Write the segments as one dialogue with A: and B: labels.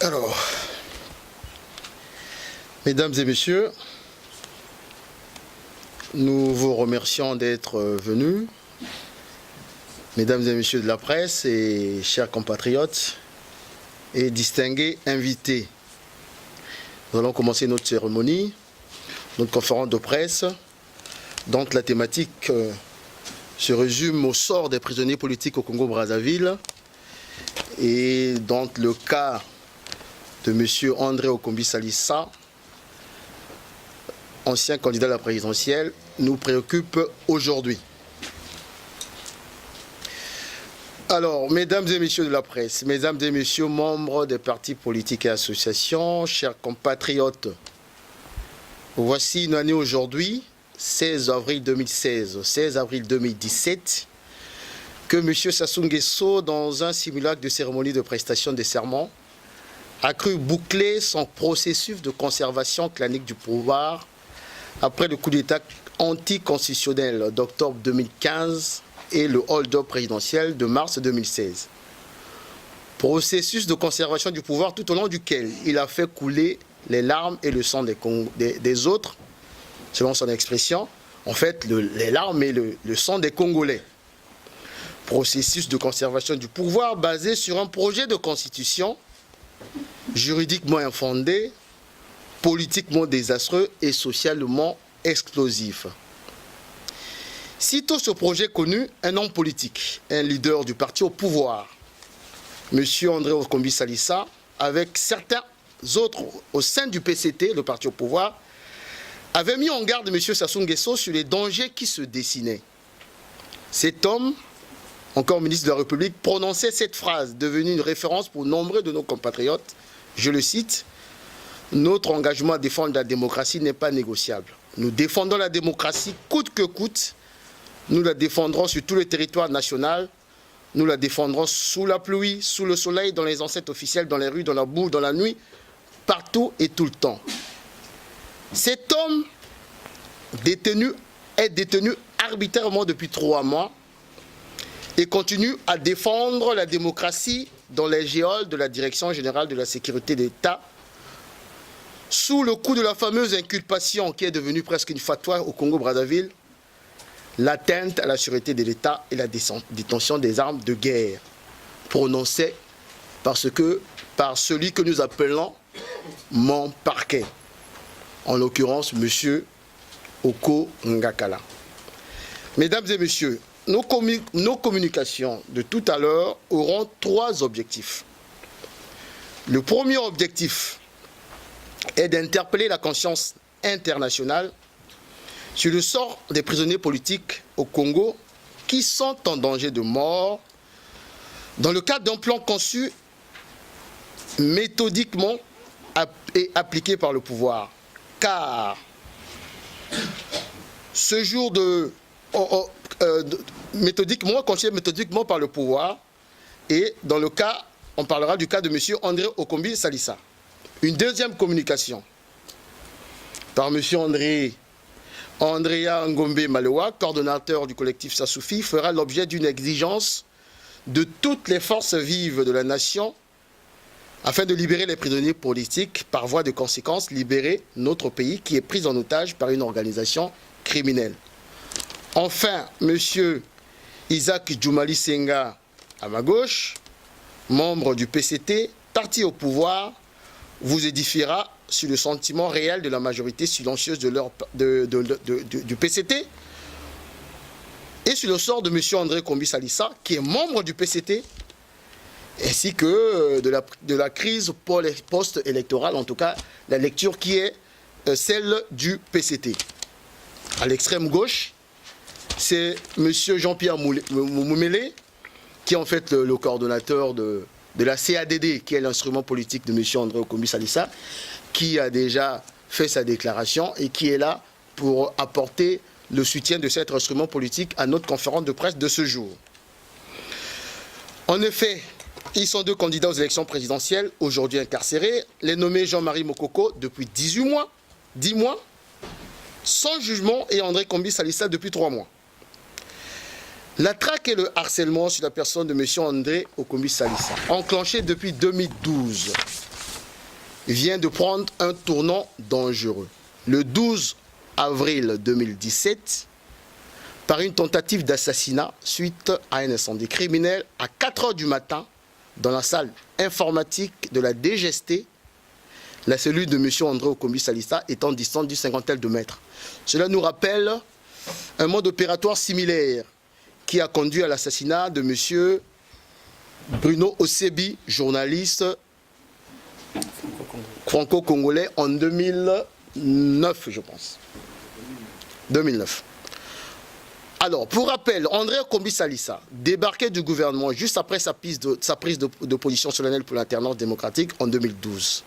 A: Alors, mesdames et messieurs, nous vous remercions d'être venus. Mesdames et messieurs de la presse et chers compatriotes et distingués invités, nous allons commencer notre cérémonie, notre conférence de presse, dont la thématique se résume au sort des prisonniers politiques au Congo-Brazzaville et dont le cas de M. André Okombi Salissa, ancien candidat à la présidentielle, nous préoccupe aujourd'hui. Alors, mesdames et messieurs de la presse, mesdames et messieurs membres des partis politiques et associations, chers compatriotes, voici une année aujourd'hui, 16 avril 2016, 16 avril 2017, que M. Sassou Nguesso, dans un simulacre de cérémonie de prestation des serments, a cru boucler son processus de conservation clanique du pouvoir après le coup d'État anticonstitutionnel d'octobre 2015 et le hold-up présidentiel de mars 2016. Processus de conservation du pouvoir tout au long duquel il a fait couler les larmes et le sang des autres, selon son expression, en fait les larmes et le sang des Congolais. Processus de conservation du pouvoir basé sur un projet de constitution juridiquement infondé, politiquement désastreux et socialement explosif. Sitôt ce projet connu, un homme politique, un leader du parti au pouvoir, M. André Okombi Salissa, avec certains autres au sein du PCT, le parti au pouvoir, avait mis en garde M. Sassou Nguesso sur les dangers qui se dessinaient. Cet homme, encore ministre de la République, prononçait cette phrase, devenue une référence pour nombreux de nos compatriotes. Je le cite, « Notre engagement à défendre la démocratie n'est pas négociable. Nous défendons la démocratie coûte que coûte. Nous la défendrons sur tout le territoire national. Nous la défendrons sous la pluie, sous le soleil, dans les enceintes officielles, dans les rues, dans la boue, dans la nuit, partout et tout le temps. » Cet homme est détenu arbitrairement depuis 3 mois et continue à défendre la démocratie dans les geôles de la Direction générale de la sécurité d'État, sous le coup de la fameuse inculpation qui est devenue presque une fatwa au Congo-Brazzaville, l'atteinte à la sûreté de l'État et la détention des armes de guerre, prononcée par celui que nous appelons mon parquet, en l'occurrence M. Oko Ngakala. Mesdames et messieurs, nos communications de tout à l'heure auront 3 objectifs. Le premier objectif est d'interpeller la conscience internationale sur le sort des prisonniers politiques au Congo qui sont en danger de mort dans le cadre d'un plan conçu méthodiquement et appliqué par le pouvoir. Car ce jour conçu méthodiquement par le pouvoir, et dans le cas, on parlera du cas de M. André Okombi Salissa. Une deuxième communication par M. Andrea Ngombe Malewa, coordonnateur du collectif Sassoufi, fera l'objet d'une exigence de toutes les forces vives de la nation afin de libérer les prisonniers politiques, par voie de conséquence, libérer notre pays qui est pris en otage par une organisation criminelle. Enfin, M. Isaac Djoumali Senga, à ma gauche, membre du PCT, parti au pouvoir, vous édifiera sur le sentiment réel de la majorité silencieuse du PCT et sur le sort de M. André Okombi Salissa, qui est membre du PCT, ainsi que de la crise post-électorale, en tout cas la lecture qui est celle du PCT. À l'extrême gauche, c'est M. Jean-Pierre Moumélé, qui est en fait le coordonnateur de la CADD, qui est l'instrument politique de M. André Okombi Salissa, qui a déjà fait sa déclaration et qui est là pour apporter le soutien de cet instrument politique à notre conférence de presse de ce jour. En effet, ils sont 2 candidats aux élections présidentielles, aujourd'hui incarcérés. Les nommés Jean-Marie Mokoko depuis 10 mois, sans jugement, et André Okombi Salissa depuis 3 mois. La traque et le harcèlement sur la personne de M. André Okombi Salissa, enclenché depuis 2012, vient de prendre un tournant dangereux. Le 12 avril 2017, par une tentative d'assassinat suite à un incendie criminel à 4 h du matin dans la salle informatique de la DGST, la cellule de M. André Okombi Salissa étant distante d'une cinquantaine de mètres. Cela nous rappelle un mode opératoire similaire qui a conduit à l'assassinat de M. Bruno Osebi, journaliste franco-congolais en 2009, je pense. 2009. Alors, pour rappel, André Okombi Salissa débarquait du gouvernement juste après sa prise de position solennelle pour l'alternance démocratique en 2012.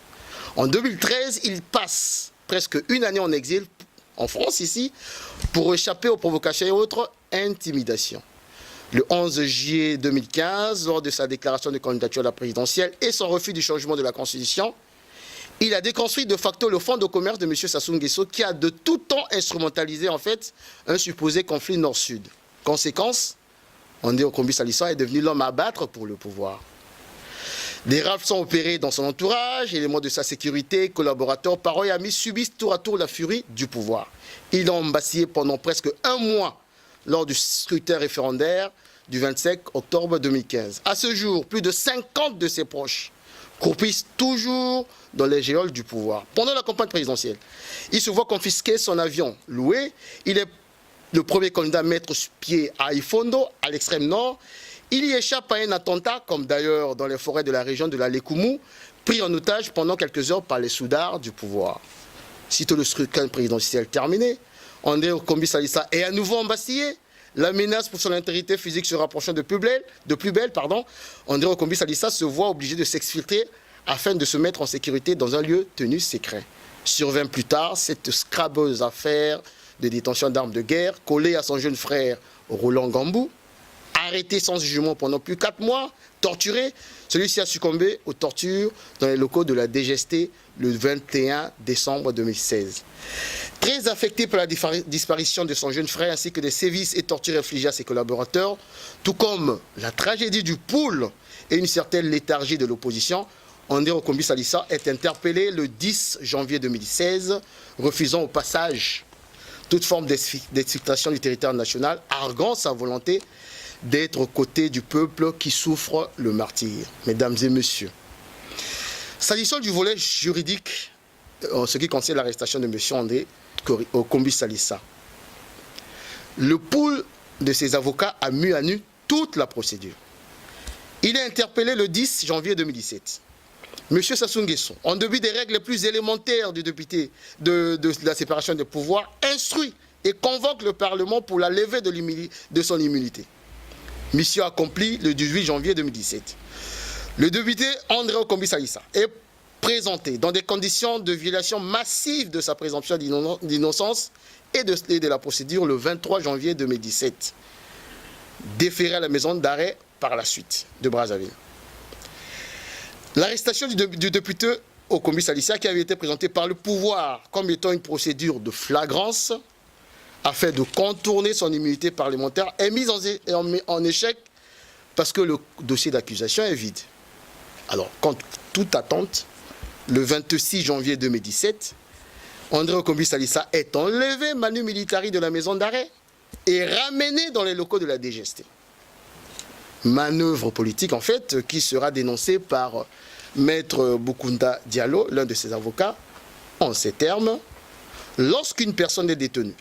A: En 2013, il passe presque une année en exil en France ici pour échapper aux provocations et autres intimidations. Le 11 juillet 2015, lors de sa déclaration de candidature à la présidentielle et son refus du changement de la Constitution, il a déconstruit de facto le fonds de commerce de M. Sassou Nguesso qui a de tout temps instrumentalisé en fait un supposé conflit nord-sud. Conséquence, André Okombi Salissa est devenu l'homme à battre pour le pouvoir. Des rafles sont opérés dans son entourage, éléments de sa sécurité, collaborateurs, parents et amis subissent tour à tour la furie du pouvoir. Ils ont embasillé pendant presque un mois lors du scrutin référendaire du 25 octobre 2015. À ce jour, plus de 50 de ses proches croupissent toujours dans les géoles du pouvoir. Pendant la campagne présidentielle, il se voit confisquer son avion loué. Il est le premier candidat à mettre pied à Ifondo, à l'extrême nord. Il y échappe à un attentat, comme d'ailleurs dans les forêts de la région de la Lekumu, pris en otage pendant quelques heures par les soudards du pouvoir. Sitôt le scrutin présidentiel terminé, André Okombi Salissa est à nouveau embastillé. La menace pour son intégrité physique se rapprochant de plus belle, André Okombi Salissa se voit obligé de s'exfiltrer afin de se mettre en sécurité dans un lieu tenu secret. Survint plus tard cette scrabeuse affaire de détention d'armes de guerre collée à son jeune frère Roland Gambou, arrêté sans jugement pendant plus de 4 mois, torturé. Celui-ci a succombé aux tortures dans les locaux de la DGST le 21 décembre 2016. Très affecté par la disparition de son jeune frère ainsi que des sévices et tortures infligées à ses collaborateurs, tout comme la tragédie du pool et une certaine léthargie de l'opposition, André Okombi Salissa est interpellé le 10 janvier 2016, refusant au passage toute forme d'exfiltration du territoire national, arguant sa volonté d'être aux côtés du peuple qui souffre le martyre. Mesdames et messieurs, s'agissant du volet juridique, en ce qui concerne l'arrestation de M. André Okombi Salissa, le pool de ses avocats a mis à nu toute la procédure. Il est interpellé le 10 janvier 2017. M. Sassou Nguesso, en dépit des règles les plus élémentaires du député de la séparation des pouvoirs, instruit et convoque le Parlement pour la levée de son immunité. Mission accomplie le 18 janvier 2017. Le député André Okombi Salissa est présenté dans des conditions de violation massive de sa présomption d'innocence et de la procédure le 23 janvier 2017. Déféré à la maison d'arrêt par la suite de Brazzaville. L'arrestation du député Okombi Salissa, qui avait été présenté par le pouvoir comme étant une procédure de flagrance afin de contourner son immunité parlementaire, est mise en échec parce que le dossier d'accusation est vide. Alors, contre toute attente, le 26 janvier 2017, André Okombi Salissa est enlevé manu militari de la maison d'arrêt et ramené dans les locaux de la DGST. Manœuvre politique, en fait, qui sera dénoncée par Maître Bukunda Diallo, l'un de ses avocats, en ces termes: lorsqu'une personne est détenue,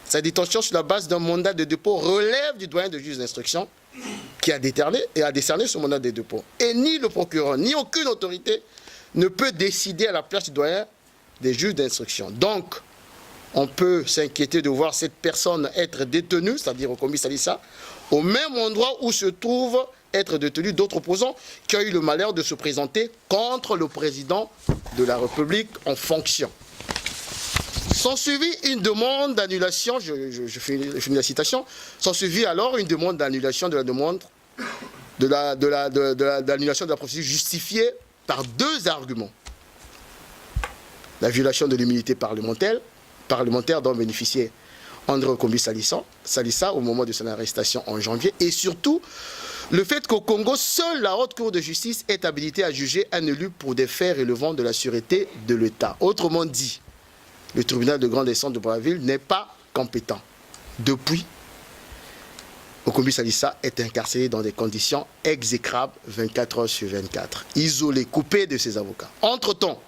A: sa détention sur la base d'un mandat de dépôt relève du doyen de juge d'instruction qui a décerné ce mandat de dépôt. Et ni le procureur, ni aucune autorité ne peut décider à la place du doyen des juges d'instruction. Donc, on peut s'inquiéter de voir cette personne être détenue, c'est-à-dire Okombi Salissa, au même endroit où se trouvent être détenus d'autres opposants qui ont eu le malheur de se présenter contre le président de la République en fonction. S'en suivit une demande d'annulation, je finis la citation, s'en suivit alors une demande d'annulation de la demande d'annulation de la procédure justifiée par 2 arguments. La violation de l'immunité parlementaire dont bénéficiait André Okombi Salissa au moment de son arrestation en janvier, et surtout Le fait qu'au Congo, seule la haute cour de justice est habilitée à juger un élu pour des faits relevant de la sûreté de l'État. Autrement dit, le tribunal de grande instance de Brazzaville n'est pas compétent. Depuis, Okombi Salissa est incarcéré dans des conditions exécrables 24 heures sur 24, isolé, coupé de ses avocats. Entre-temps,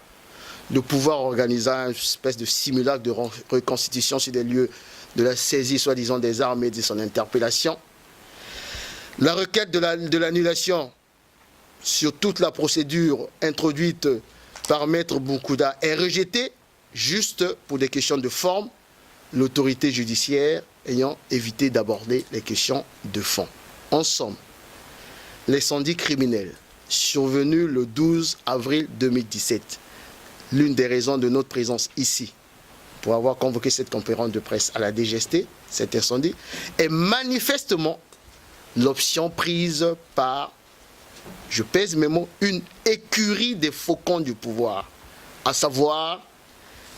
A: le pouvoir organisa une espèce de simulacre de reconstitution sur des lieux de la saisie soi-disant des armes et de son interpellation. La requête de l'annulation sur toute la procédure introduite par Maître Boukouda est rejetée juste pour des questions de forme, l'autorité judiciaire ayant évité d'aborder les questions de fond. En somme, l'incendie criminel survenu le 12 avril 2017, l'une des raisons de notre présence ici, pour avoir convoqué cette conférence de presse à la DGST, cet incendie, est manifestement l'option prise par, je pèse mes mots, une écurie des faucons du pouvoir, à savoir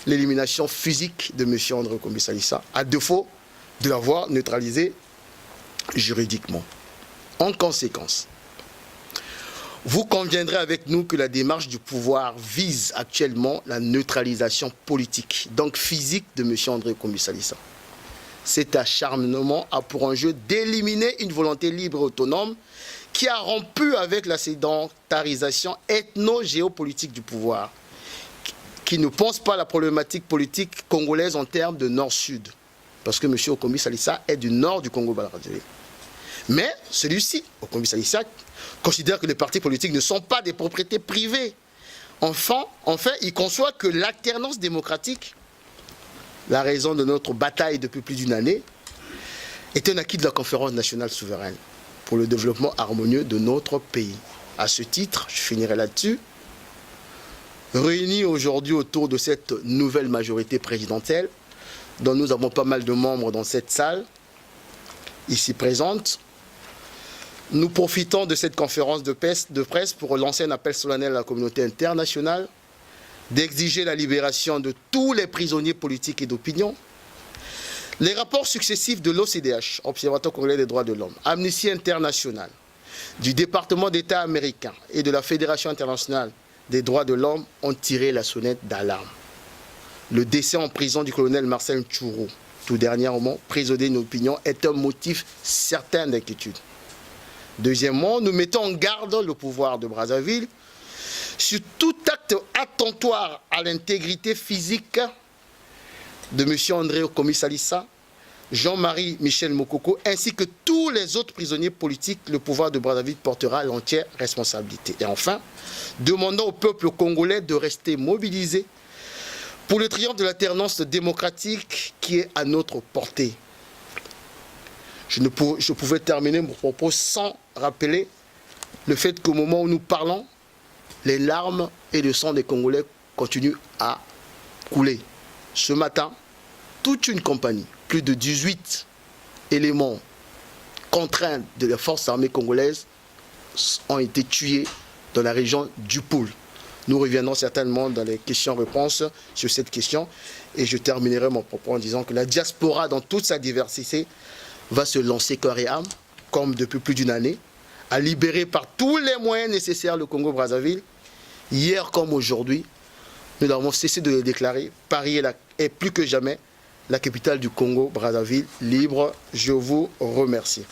A: l'élimination physique de M. André Okombi Salissa, à défaut de l'avoir neutralisé juridiquement. En conséquence, vous conviendrez avec nous que la démarche du pouvoir vise actuellement la neutralisation politique, donc physique, de M. André Okombi Salissa. Cet acharnement a pour enjeu d'éliminer une volonté libre et autonome qui a rompu avec la sédentarisation ethno-géopolitique du pouvoir, qui ne pense pas à la problématique politique congolaise en termes de nord-sud, parce que M. Okombi Salissa est du nord du Congo-Brazzaville. Mais celui-ci, Okombi Salissa, considère que les partis politiques ne sont pas des propriétés privées. Enfin, il conçoit que l'alternance démocratique, la raison de notre bataille depuis plus d'une année, est un acquis de la conférence nationale souveraine pour le développement harmonieux de notre pays. À ce titre, je finirai là-dessus, réunis aujourd'hui autour de cette nouvelle majorité présidentielle, dont nous avons pas mal de membres dans cette salle, ici présente, nous profitons de cette conférence de presse pour lancer un appel solennel à la communauté internationale d'exiger la libération de tous les prisonniers politiques et d'opinion. Les rapports successifs de l'OCDH, Observatoire congolais des droits de l'homme, Amnesty International, du département d'État américain et de la Fédération internationale des droits de l'homme ont tiré la sonnette d'alarme. Le décès en prison du colonel Marcel Ntchourou, tout dernièrement, prisonnier d'opinion, est un motif certain d'inquiétude. Deuxièmement, nous mettons en garde le pouvoir de Brazzaville sur tout acte attentoire à l'intégrité physique de M. André Okombi Salissa, Jean-Marie Michel Mokoko, ainsi que tous les autres prisonniers politiques, le pouvoir de Brazzaville portera l'entière responsabilité. Et enfin, demandons au peuple congolais de rester mobilisé pour le triomphe de l'alternance démocratique qui est à notre portée. Je pouvais terminer mon propos sans rappeler le fait qu'au moment où nous parlons, les larmes et le sang des Congolais continuent à couler. Ce matin, toute une compagnie, plus de 18 éléments contraints de la force armée congolaise ont été tués dans la région du Poul. Nous reviendrons certainement dans les questions-réponses sur cette question. Et je terminerai mon propos en disant que la diaspora, dans toute sa diversité, va se lancer corps et âme, comme depuis plus d'une année, à libérer par tous les moyens nécessaires le Congo-Brazzaville. Hier comme aujourd'hui, nous avons cessé de le déclarer. Paris est plus que jamais la capitale du Congo-Brazzaville libre. Je vous remercie.